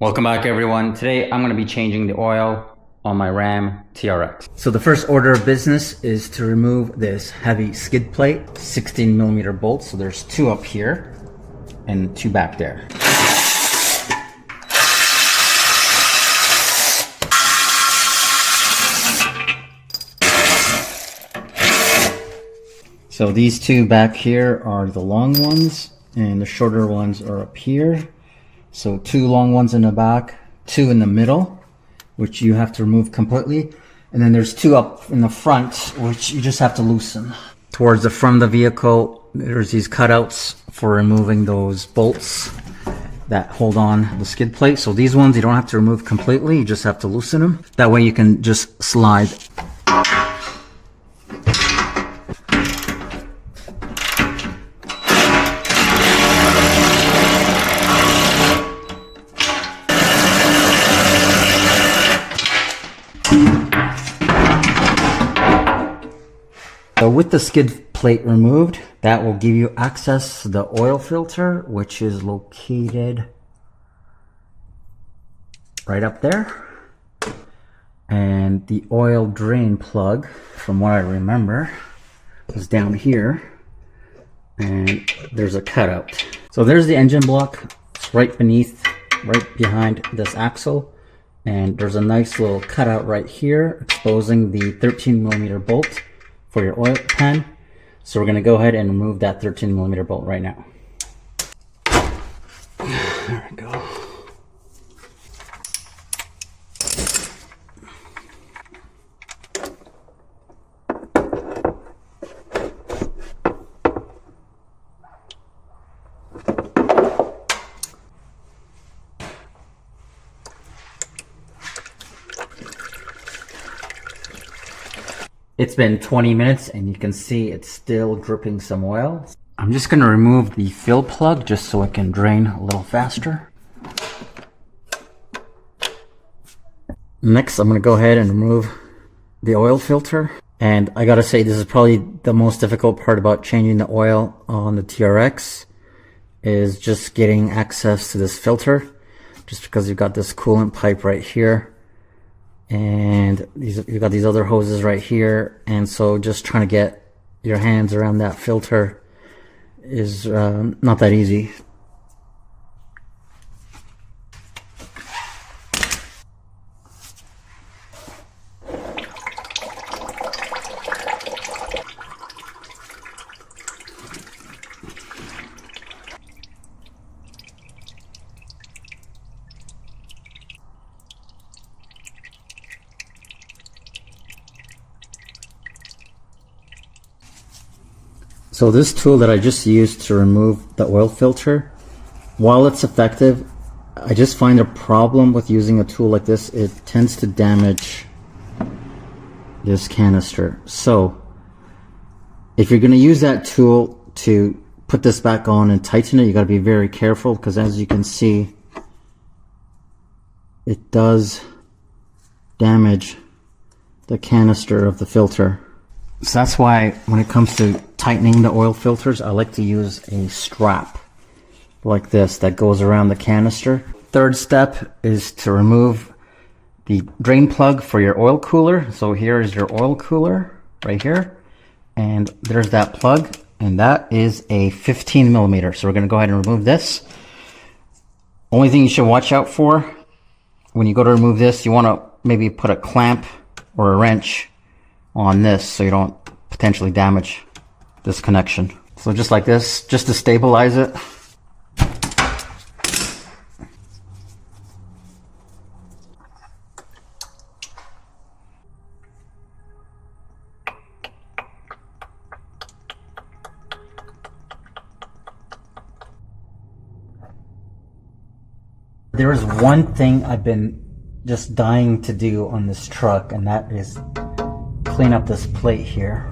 Welcome back everyone. Today I'm going to be changing the oil on my Ram TRX. So the first order of business is to remove this heavy skid plate, 16mm bolts. So there's two up here and two back there. So these two back here are the long ones and the shorter ones are up here. So two long ones in the back, two in the middle, which you have to remove completely. And then there's two up in the front, which you just have to loosen. Towards the front of the vehicle, there's these cutouts for removing those bolts that hold on the skid plate. So these ones you don't have to remove completely, you just have to loosen them. That way you can just slide. So with the skid plate removed, that will give you access to the oil filter, which is located right up there. And the oil drain plug, from what I remember, is down here. And there's a cutout. So there's the engine block. It's right behind this axle. And there's a nice little cutout right here, exposing the 13mm bolt for your oil pan. So we're going to go ahead and remove that 13mm bolt right now. There we go. It's been 20 minutes and you can see it's still dripping some oil. I'm just going to remove the fill plug just so it can drain a little faster. Next, I'm going to go ahead and remove the oil filter. And I gotta say, this is probably the most difficult part about changing the oil on the TRX, is just getting access to this filter, just because you've got this coolant pipe right here. And you've got these other hoses right here, and so just trying to get your hands around that filter is not that easy. So this tool that I just used to remove the oil filter, while it's effective, I just find a problem with using a tool like this. It tends to damage this canister. So if you're going to use that tool to put this back on and tighten it, you got to be very careful, because as you can see, it does damage the canister of the filter. So that's why when it comes to tightening the oil filters, I like to use a strap like this that goes around the canister. Third step is to remove the drain plug for your oil cooler. So here is your oil cooler right here, and there's that plug, and that is a 15mm. So we're going to go ahead and remove this. Only thing you should watch out for when you go to remove this, you want to maybe put a clamp or a wrench on this so you don't potentially damage this connection. So just like this, just to stabilize it. There is one thing I've been just dying to do on this truck, and that is clean up this plate here.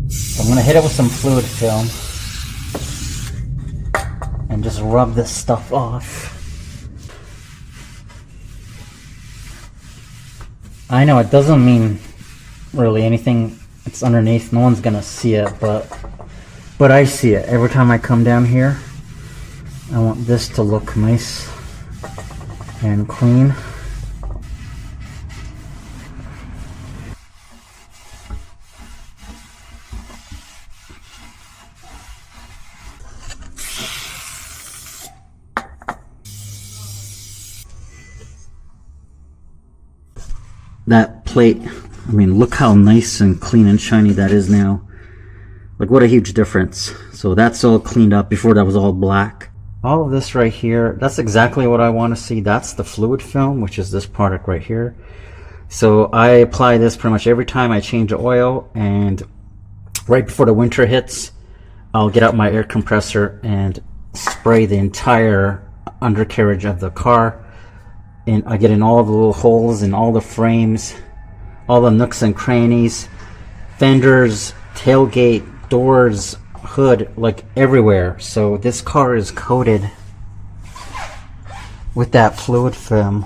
So I'm going to hit it with some fluid film and just rub this stuff off. I know it doesn't mean really anything. It's underneath, no one's going to see it, but I see it every time I come down here. I want this to look nice and clean. That plate, I mean, look how nice and clean and shiny that is now. Like, what a huge difference. So that's all cleaned up. Before that was all black. All of this right here, that's exactly what I want to see. That's the fluid film, which is this product right here. So I apply this pretty much every time I change the oil, and right before the winter hits, I'll get out my air compressor and spray the entire undercarriage of the car. And I get in all the little holes in all the frames, all the nooks and crannies, fenders, tailgate, doors, hood, like everywhere. So this car is coated with that fluid film,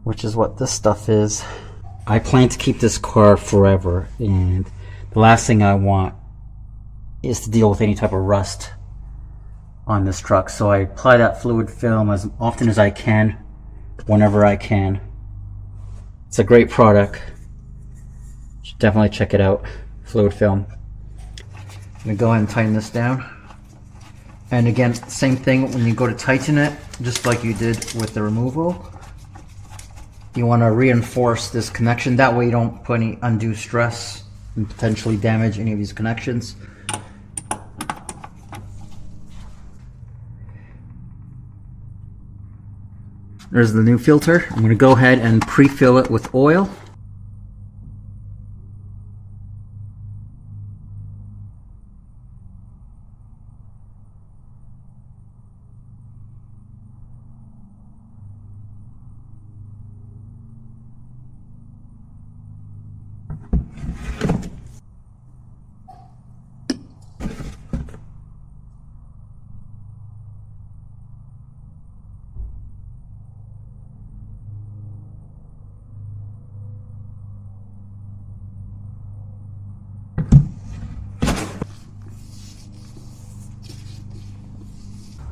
which is what this stuff is. I plan to keep this car forever, and the last thing I want is to deal with any type of rust on this truck. So I apply that fluid film as often as I can, whenever I can. It's a great product. You should definitely check it out. Fluid film. I'm gonna go ahead and tighten this down. And again, same thing when you go to tighten it, just like you did with the removal. You want to reinforce this connection. That way you don't put any undue stress and potentially damage any of these connections. There's the new filter. I'm going to go ahead and pre-fill it with oil.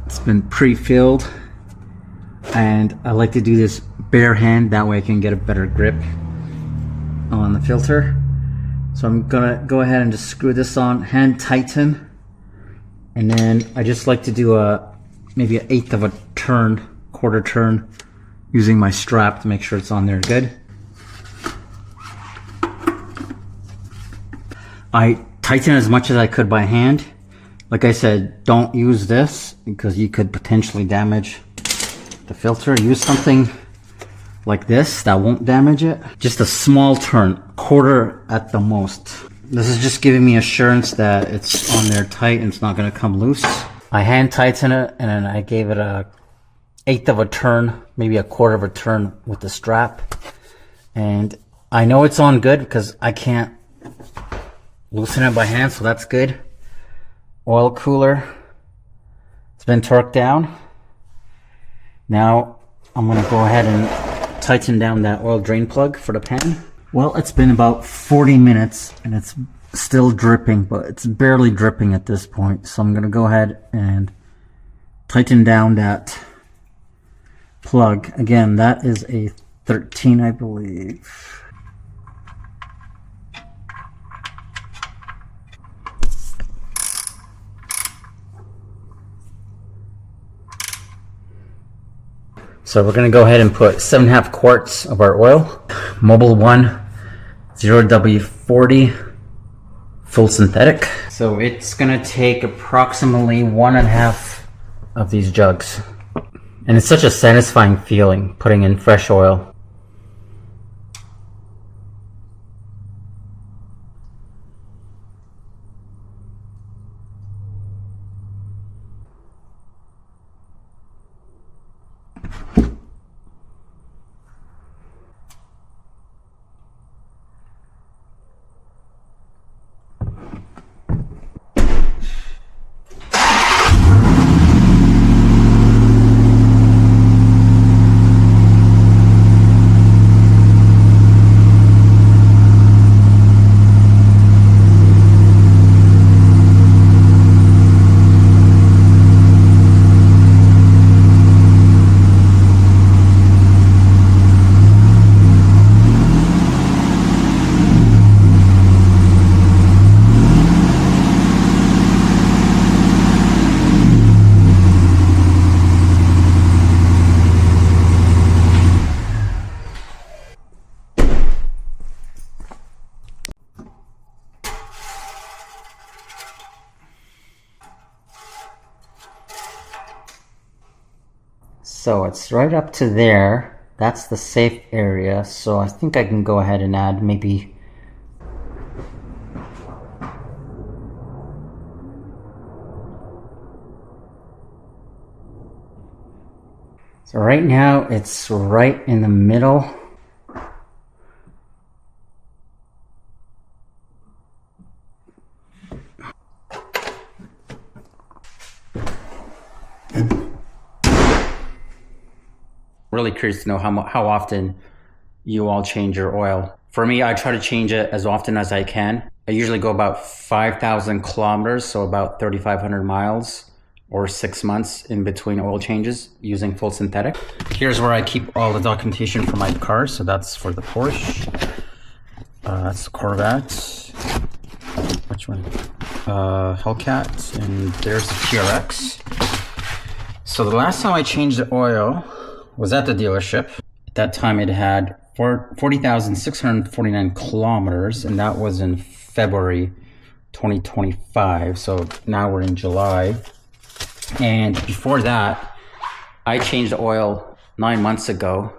It's been pre-filled, and I like to do this bare hand, that way I can get a better grip on the filter. So I'm gonna go ahead and just screw this on, hand tighten, and then I just like to do maybe an eighth of a turn, quarter turn, using my strap to make sure it's on there good. I tighten as much as I could by hand. Like I said, don't use this because you could potentially damage the filter. Use something like this that won't damage it. Just a small turn, quarter at the most. This is just giving me assurance that it's on there tight and it's not going to come loose. I hand tighten it, and then I gave it a eighth of a turn, maybe a quarter of a turn with the strap. And I know it's on good because I can't loosen it by hand, so that's good. Oil cooler, it's been torqued down. Now I'm going to go ahead and tighten down that oil drain plug for the pan. Well, it's been about 40 minutes and it's still dripping, but it's barely dripping at this point. So I'm going to go ahead and tighten down that plug. Again, that is a 13, I believe. So we're going to go ahead and put 7.5 quarts of our oil. Mobil 1 0W40 full synthetic. So it's going to take approximately 1.5 of these jugs. And it's such a satisfying feeling putting in fresh oil. So it's right up to there. That's the safe area. So I think I can go ahead and add maybe so right now it's right in the middle. Really curious to know how often you all change your oil. For me, I try to change it as often as I can. I usually go about 5,000 kilometers, so about 3,500 miles or 6 months in between oil changes using full synthetic. Here's where I keep all the documentation for my car. So that's for the Porsche. That's the Corvette. Which one? Hellcat. And there's the TRX. So the last time I changed the oil was at the dealership. At that time it had 40,649 kilometers, and that was in February 2025. So now we're in July. And before that, I changed the oil 9 months ago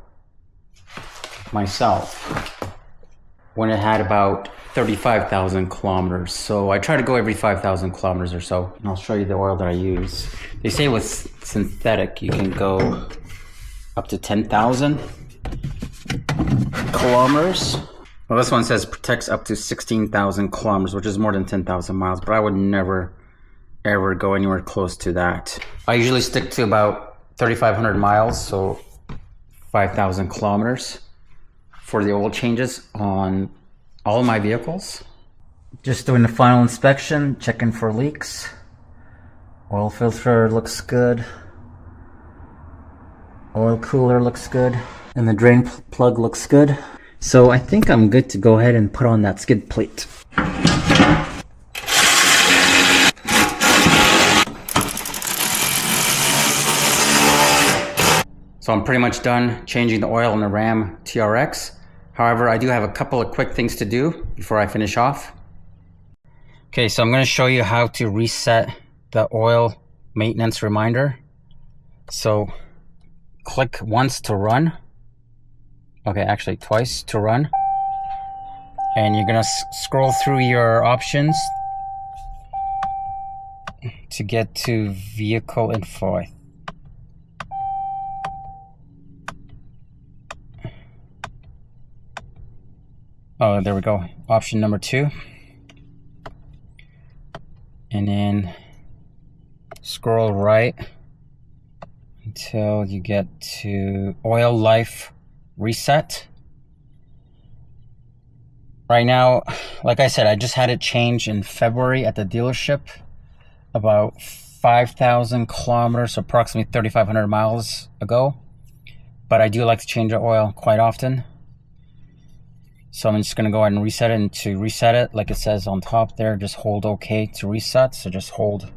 myself when it had about 35,000 kilometers. So I try to go every 5,000 kilometers or so. And I'll show you the oil that I use. They say with synthetic, you can go up to 10,000 kilometers. Well, this one says protects up to 16,000 kilometers, which is more than 10,000 miles, but I would never, ever go anywhere close to that. I usually stick to about 3,500 miles, so 5,000 kilometers for the oil changes on all of my vehicles. Just doing the final inspection, checking for leaks. Oil filter looks good. Oil cooler looks good. And the drain plug looks good. So I think I'm good to go ahead and put on that skid plate. So I'm pretty much done changing the oil in the Ram TRX. However, I do have a couple of quick things to do before I finish off. Okay, so I'm going to show you how to reset the oil maintenance reminder. So click once to run. Okay, actually twice to run. And you're gonna scroll through your options to get to vehicle info. Oh, there we go. Option number 2. And then scroll right until you get to oil life reset. Right now, like I said, I just had it changed in February at the dealership, about 5,000 kilometers, approximately 3,500 miles ago. But I do like to change the oil quite often. So I'm just going to go ahead and reset it. And to reset it, like it says on top there, just hold OK to reset. So just hold.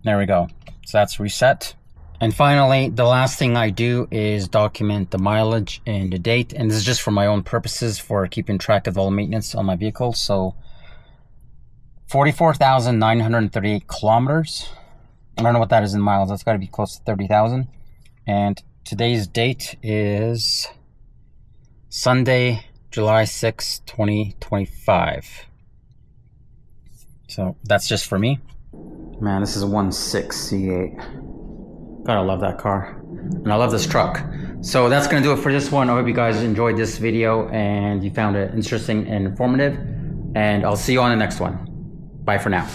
There we go. So that's reset. And finally, the last thing I do is document the mileage and the date. And this is just for my own purposes for keeping track of all the maintenance on my vehicle. So 44,938 kilometers. I don't know what that is in miles. That's got to be close to 30,000. And today's date is Sunday, July 6, 2025. So that's just for me. Man, this is a 1.6 C8. Gotta love that car. And I love this truck. So that's gonna do it for this one. I hope you guys enjoyed this video and you found it interesting and informative. And I'll see you on the next one. Bye for now.